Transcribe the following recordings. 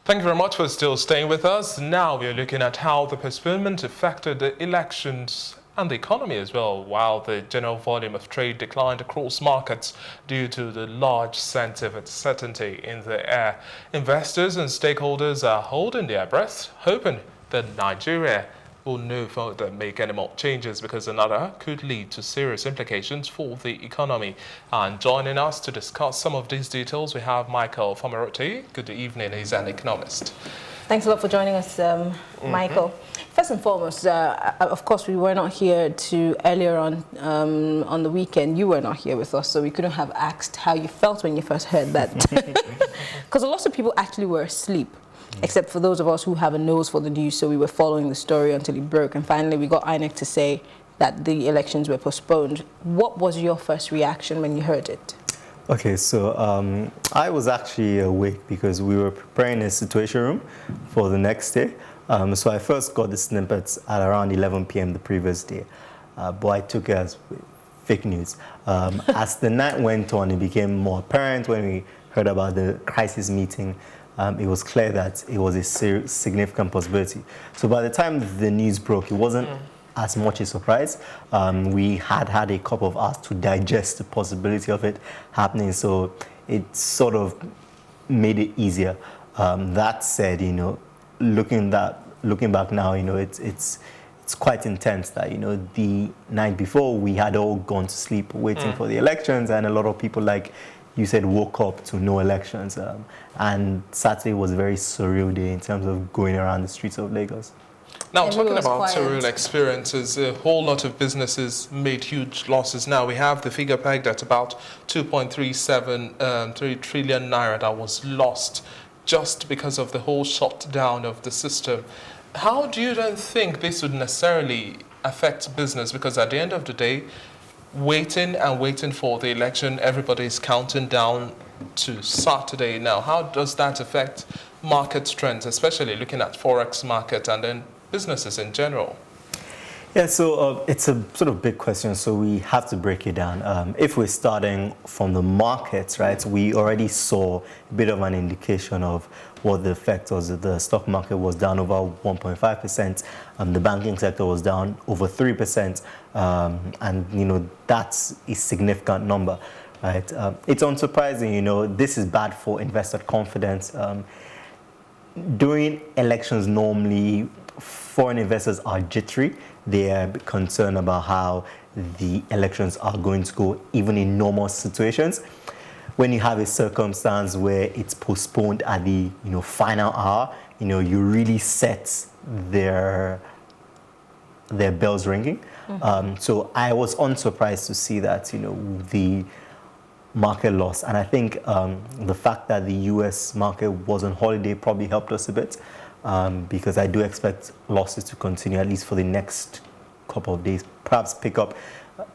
Thank you very much for still staying with us. Now we are looking at how the postponement affected the elections and the economy as well, while the general volume of trade declined across markets due to the large sense of uncertainty in the air. Investors and stakeholders are holding their breath, hoping that Nigeria will no further make any more changes because another could lead to serious implications for the economy. And joining us to discuss some of these details, we have Michael Famoroti. Good evening, he's an economist. Thanks a lot for joining us, Michael. First and foremost, of course, we were not here earlier on the weekend. You were not here with us, so we couldn't have asked how you felt when you first heard that. Because a lot of people actually were asleep, except for those of us who have a nose for the news, so we were following the story until it broke. And finally, we got INEC to say that the elections were postponed. What was your first reaction when you heard it? Okay, so I was actually awake because we were preparing a situation room for the next day. So I first got the snippets at around 11 p.m. the previous day, but I took it as fake news. As the night went on, it became more apparent when we heard about the crisis meeting. It was clear that it was a significant possibility. So by the time the news broke, it wasn't as much a surprise. We had a couple of hours to digest the possibility of it happening, so it sort of made it easier. That said, looking back now, it's quite intense that, the night before we had all gone to sleep waiting for the elections, and a lot of people, like you said, woke up to no elections. And Saturday was a very surreal day in terms of going around the streets of Lagos. Now, talking about surreal experiences, a whole lot of businesses made huge losses. Now, we have the figure pegged at about 2.3 trillion naira that was lost just because of the whole shutdown of the system. How do you then think this would necessarily affect business? Because at the end of the day, waiting for the election, everybody's counting down to Saturday now. How does that affect market trends, especially looking at Forex market and then businesses in general? Yeah, so it's a sort of big question, so we have to break it down. If we're starting from the markets, right, we already saw a bit of an indication of what the effect was. The stock market was down over 1.5%, the banking sector was down over 3%, and that's a significant number, right? It's unsurprising, this is bad for investor confidence. During elections, normally foreign investors are jittery. They are concerned about how the elections are going to go, even in normal situations. When you have a circumstance where it's postponed at the final hour, you really set their bells ringing. So I was unsurprised to see that the market loss, and I think the fact that the U.S. market was on holiday probably helped us a bit. Because I do expect losses to continue at least for the next couple of days, perhaps pick up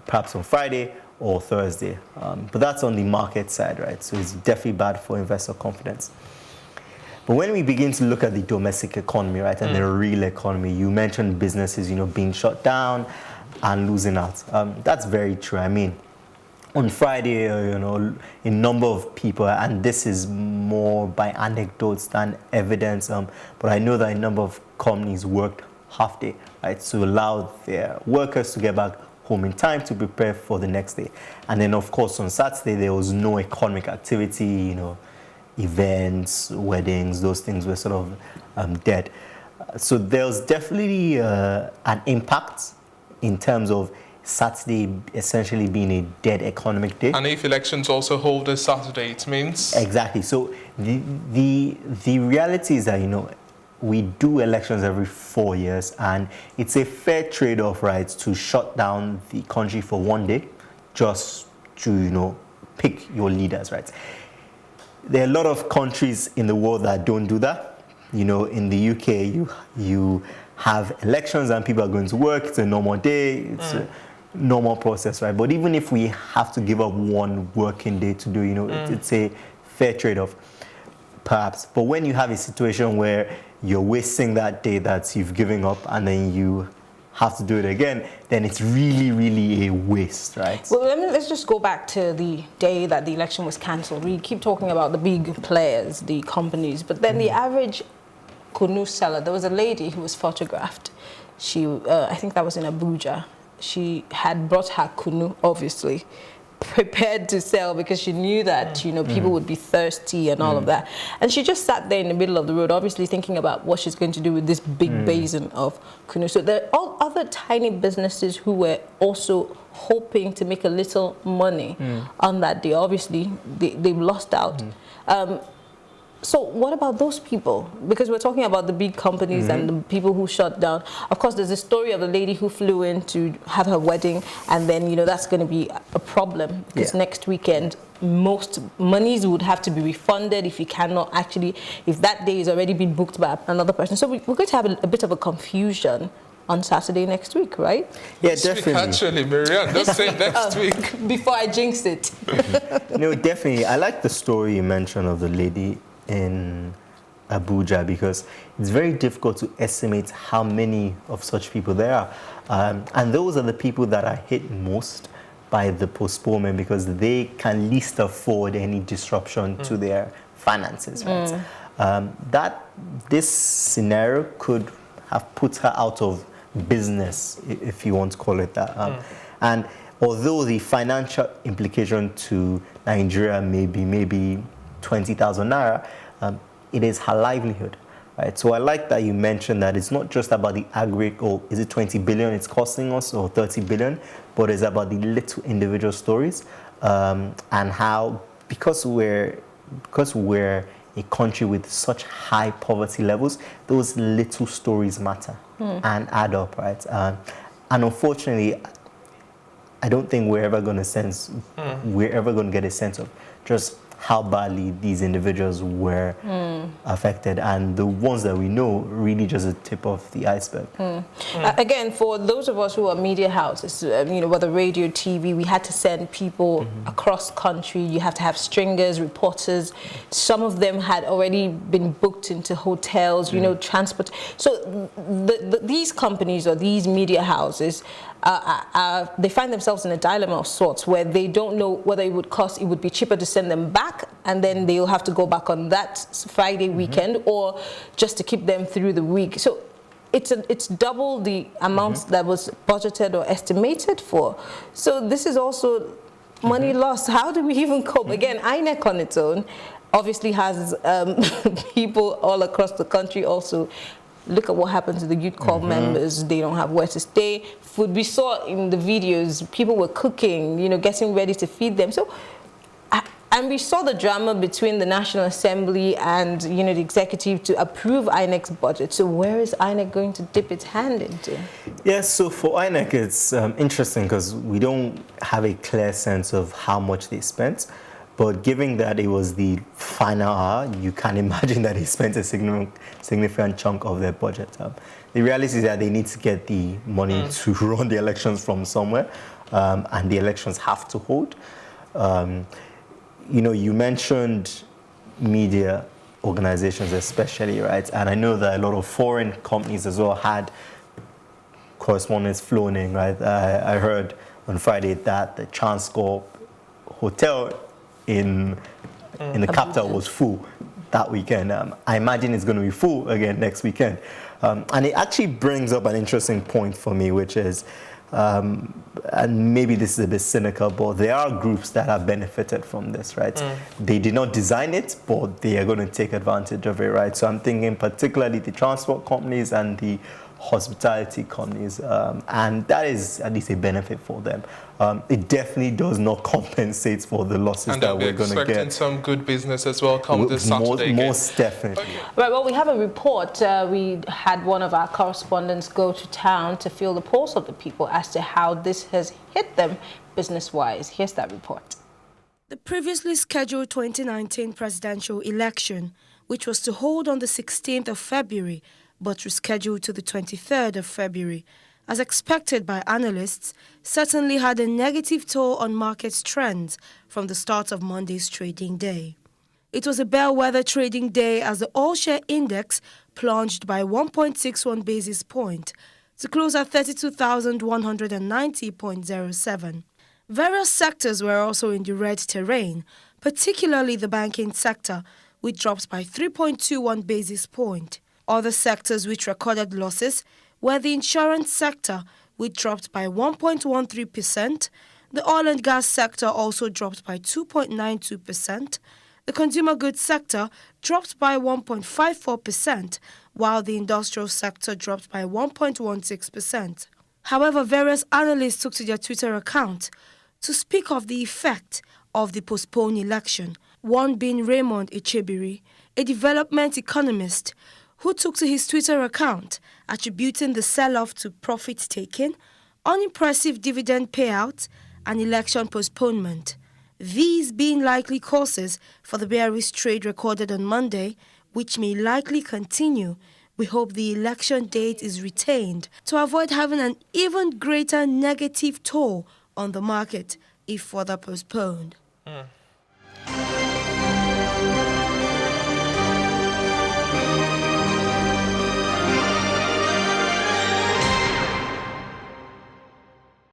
perhaps on Friday or Thursday. But that's on the market side, right? So it's definitely bad for investor confidence. But when we begin to look at the domestic economy, right, and the real economy, you mentioned businesses, being shut down and losing out. That's very true. I mean, on Friday, a number of people, and this is more by anecdotes than evidence, but I know that a number of companies worked half day, right, to allow their workers to get back home in time to prepare for the next day. And then, of course, on Saturday, there was no economic activity, events, weddings, those things were sort of dead. So there was definitely an impact in terms of Saturday essentially being a dead economic day. And if elections also hold a Saturday, it means? Exactly. So the reality is that, we do elections every 4 years, and it's a fair trade-off, right, to shut down the country for one day just to, pick your leaders, right? There are a lot of countries in the world that don't do that. In the UK, you have elections and people are going to work. It's a normal day. It's a normal process, right? But even if we have to give up one working day to do, it's a fair trade-off, perhaps. But when you have a situation where you're wasting that day that you've given up, and then you have to do it again, then it's really, really a waste, right? Well, let's just go back to the day that the election was cancelled. We keep talking about the big players, the companies, but then the average kunu seller, there was a lady who was photographed. She, I think that was in Abuja. She had brought her kunu, obviously, prepared to sell because she knew that, you know, people would be thirsty and all of that. And she just sat there in the middle of the road, obviously thinking about what she's going to do with this big basin of kunu. So there are all other tiny businesses who were also hoping to make a little money on that day. Obviously, they've lost out. So what about those people? Because we're talking about the big companies and the people who shut down. Of course, there's a story of a lady who flew in to have her wedding, and then, you know, that's going to be a problem because next weekend, most monies would have to be refunded if you cannot actually, if that day is already been booked by another person. So we're going to have a bit of a confusion on Saturday next week, right? Yeah, This definitely. week, actually, Marianne, don't say next week. Before I jinx it. No, definitely. I like the story you mentioned of the lady in Abuja because it's very difficult to estimate how many of such people there are. And those are the people that are hit most by the postponement because they can least afford any disruption to their finances. Right? This scenario could have put her out of business, if you want to call it that. And although the financial implication to Nigeria may be maybe 20,000 naira, it is her livelihood, right? So I like that you mentioned that it's not just about the aggregate, or is it 20 billion it's costing us, or 30 billion, but it's about the little individual stories, and how, because we're a country with such high poverty levels, those little stories matter and add up, right? And unfortunately, I don't think we're ever going to get a sense of just how badly these individuals were affected, and the ones that we know really just a tip of the iceberg. Again, for those of us who are media houses, you know, whether radio, TV, we had to send people across country. You have to have stringers, reporters. Some of them had already been booked into hotels, you know, transport. So these companies or these media houses, they find themselves in a dilemma of sorts where they don't know whether it would be cheaper to send them back and then they'll have to go back on that Friday weekend, or just to keep them through the week. So it's double the amount that was budgeted or estimated for. So this is also money lost. How do we even cope? Again, INEC on its own obviously has people all across the country also. Look at what happened to the youth corps members. They don't have where to stay. Food, we saw in the videos, people were cooking, you know, getting ready to feed them. So, and we saw the drama between the National Assembly and, you know, the executive to approve INEC's budget. So where is INEC going to dip its hand into? Yes, so for INEC, it's interesting because we don't have a clear sense of how much they spent. But given that it was the final hour, you can imagine that they spent a significant chunk of their budget. The reality is that they need to get the money to run the elections from somewhere, and the elections have to hold. You know, you mentioned media organizations especially, right? And I know that a lot of foreign companies as well had correspondents flown in, right? I heard on Friday that the Transcorp Hotel in the capital was full that weekend. I imagine it's going to be full again next weekend. And it actually brings up an interesting point for me, which is, and maybe this is a bit cynical, but there are groups that have benefited from this, right? They did not design it, but they are going to take advantage of it, right? So I'm thinking particularly the transport companies and the hospitality companies, and that is at least a benefit for them. It definitely does not compensate for the losses that we're going to get. And expecting some good business as well come this Saturday. Most definitely. Okay. Right, well, we have a report. We had one of our correspondents go to town to feel the pulse of the people as to how this has hit them business-wise. Here's that report. The previously scheduled 2019 presidential election, which was to hold on the 16th of February, but rescheduled to the 23rd of February, as expected by analysts, certainly had a negative toll on market trends from the start of Monday's trading day. It was a bellwether trading day as the all-share index plunged by 1.61 basis point to close at 32,190.07. Various sectors were also in the red terrain, particularly the banking sector, which dropped by 3.21 basis points. Other sectors which recorded losses were the insurance sector, which dropped by 1.13%, the oil and gas sector also dropped by 2.92%, the consumer goods sector dropped by 1.54%, while the industrial sector dropped by 1.16%. However, various analysts took to their Twitter account to speak of the effect of the postponed election, one being Raymond Echebiri, a development economist, who took to his Twitter account attributing the sell-off to profit-taking, unimpressive dividend payouts, and election postponement. These being likely causes for the bearish trade recorded on Monday, which may likely continue. We hope the election date is retained to avoid having an even greater negative toll on the market if further postponed.